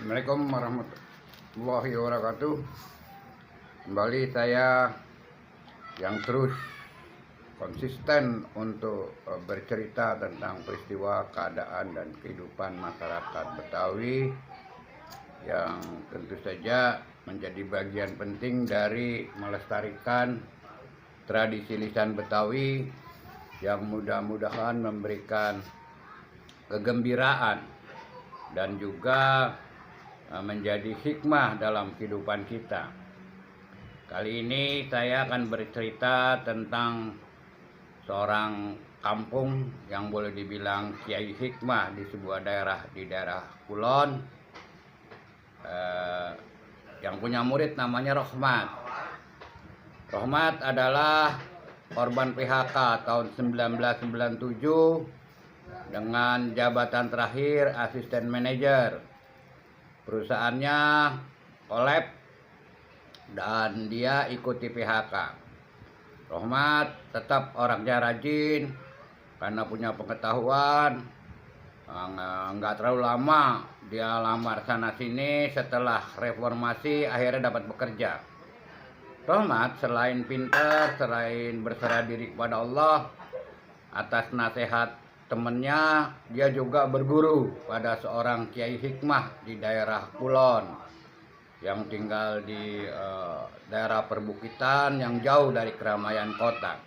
Assalamualaikum warahmatullahi wabarakatuh. Kembali saya yang terus konsisten untuk bercerita tentang peristiwa, keadaan, dan kehidupan masyarakat Betawi yang tentu saja menjadi bagian penting dari melestarikan tradisi lisan Betawi yang mudah-mudahan memberikan kegembiraan dan juga menjadi hikmah dalam kehidupan kita. Kali ini saya akan bercerita tentang seorang kampung yang boleh dibilang kiai hikmah di sebuah daerah Kulon, yang punya murid namanya Rohmat. Rohmat adalah korban PHK tahun 1997 dengan jabatan terakhir asisten manajer. Perusahaannya kolab dan dia ikuti PHK. Rohmat tetap orangnya rajin karena punya pengetahuan. Nggak terlalu lama dia lamar sana sini, setelah reformasi akhirnya dapat bekerja. Rohmat selain pintar, selain berserah diri kepada Allah atas nasihat temannya, dia juga berguru pada seorang kiai hikmah di daerah Kulon yang tinggal di daerah perbukitan yang jauh dari keramaian kota.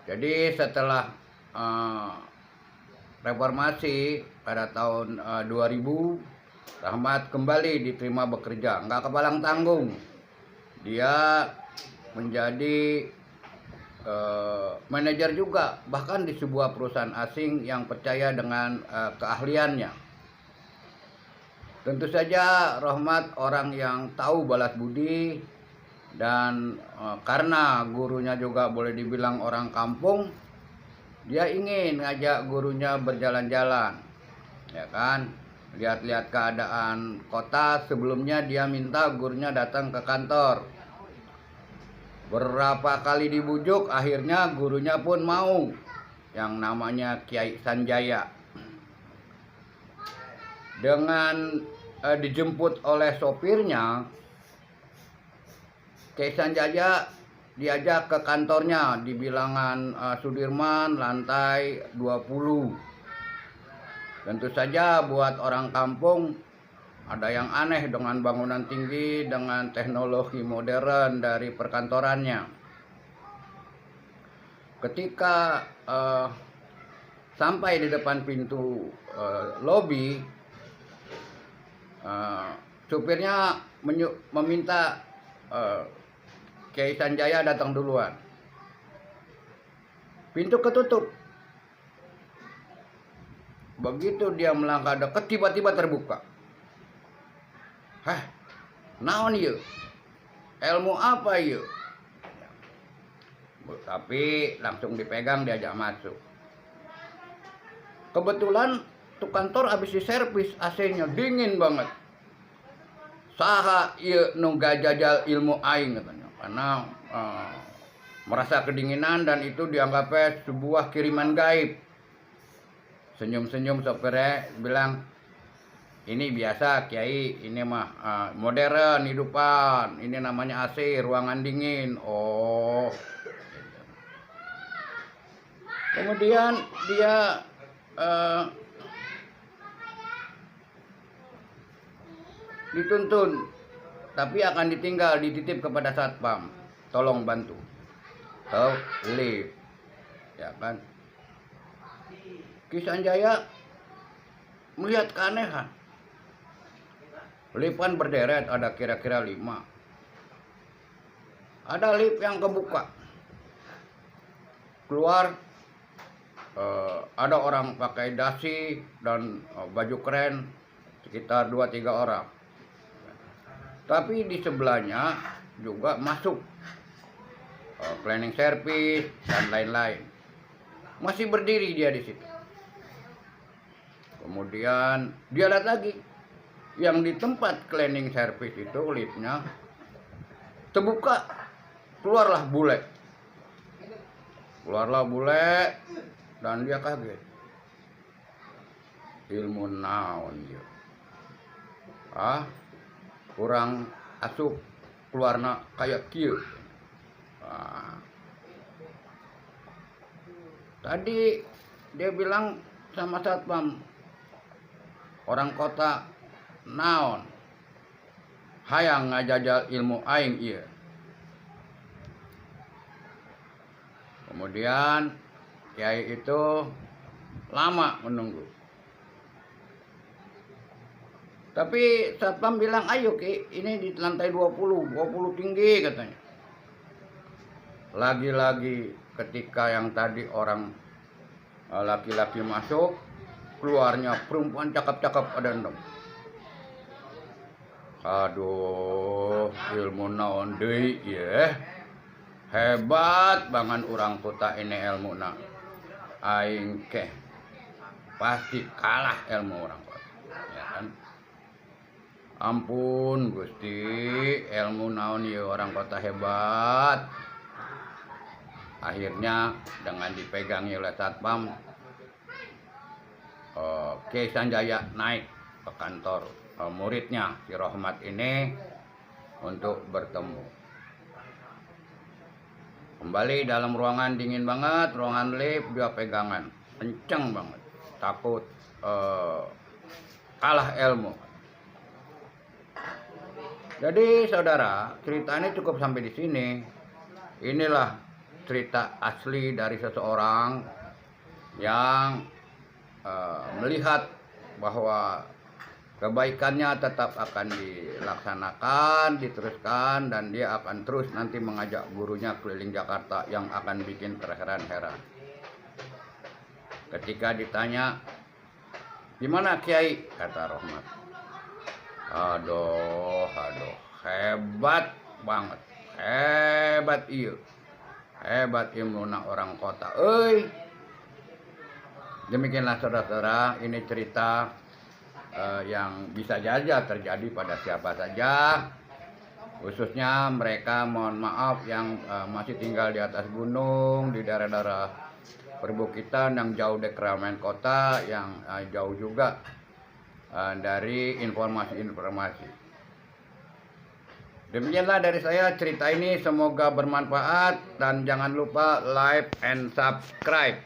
Jadi setelah reformasi pada tahun 2000, Rahmat kembali diterima bekerja, nggak kepalang tanggung. Dia menjadi manajer juga, bahkan di sebuah perusahaan asing yang percaya dengan keahliannya. Tentu saja Rohmat orang yang tahu balas budi, dan karena gurunya juga boleh dibilang orang kampung, dia ingin ngajak gurunya berjalan-jalan, ya kan, lihat-lihat keadaan kota. Sebelumnya dia minta gurunya datang ke kantor. Berapa kali dibujuk, akhirnya gurunya pun mau, yang namanya Kiai Sanjaya. Dengan dijemput oleh sopirnya, Kiai Sanjaya diajak ke kantornya di bilangan Sudirman lantai 20. Tentu saja buat orang kampung ada yang aneh dengan bangunan tinggi dengan teknologi modern dari perkantorannya. Ketika sampai di depan pintu lobi, supirnya meminta Kiai Sanjaya datang duluan. Pintu ketutup. Begitu dia melangkah dekat, tiba-tiba terbuka. Naon yuk? Ilmu apa yuk? Tapi langsung dipegang, diajak masuk. Kebetulan tuh kantor habis diservis, AC-nya dingin banget. Saha ieu nu gajajal ilmu aing katanya, karena merasa kedinginan dan itu dianggapnya sebuah kiriman gaib. Senyum-senyum sopirnya bilang, ini biasa Kiai, ini mah modern hidupan, ini namanya AC, ruangan dingin. Oh. Kemudian dia dituntun, tapi akan ditinggal, dititip kepada satpam, tolong bantu, atau lift, ya kan. Ki Sanjaya melihat keanehan. Lift kan berderet, ada kira-kira 5. Ada lift yang kebuka. Keluar ada orang pakai dasi dan baju keren, sekitar 2-3 orang. Tapi di sebelahnya juga masuk cleaning service dan lain-lain. Masih berdiri dia di situ. Kemudian dia lihat lagi, yang di tempat cleaning service itu liftnya terbuka, keluarlah bule dan dia kaget. ilmu naon ieu. Kurang asup keluarna kayak kieu. Tadi dia bilang sama satpam, orang kota naon hayang ngajajal ilmu aing ieu. Kemudian kiai itu lama menunggu. Tapi satpam bilang, ayo Ki, ini di lantai 20 tinggi katanya. Lagi-lagi ketika yang tadi orang laki-laki masuk, keluarnya perempuan cakep-cakep ada 6. Aduh, ilmu naon deui ya. Hebat banget orang kota ini ilmuna. Aing keh pasti kalah ilmu orang kota. Ya kan? Ampun Gusti, ilmu naon ya orang kota hebat. Akhirnya dengan dipegangi oleh satpam, Kiai Sanjaya naik ke kantor muridnya si Rohmat ini untuk bertemu. Kembali dalam ruangan dingin banget, ruangan lift, dia pegangan kenceng banget, takut kalah ilmu. Jadi saudara, cerita ini cukup sampai di sini. Inilah cerita asli dari seseorang yang melihat bahwa kebaikannya tetap akan dilaksanakan, diteruskan, dan dia akan terus nanti mengajak gurunya keliling Jakarta yang akan bikin terheran-heran. Ketika ditanya, gimana Kiai? Kata Rohmat, aduh, hebat banget, hebat iya, hebat ilmuna orang kota. Demikianlah saudara-saudara, ini cerita yang bisa saja terjadi pada siapa saja, khususnya mereka, mohon maaf, yang masih tinggal di atas gunung, di daerah-daerah perbukitan yang jauh dari keramaian kota, yang jauh juga dari informasi-informasi. Demikianlah dari saya cerita ini, semoga bermanfaat dan jangan lupa like and subscribe.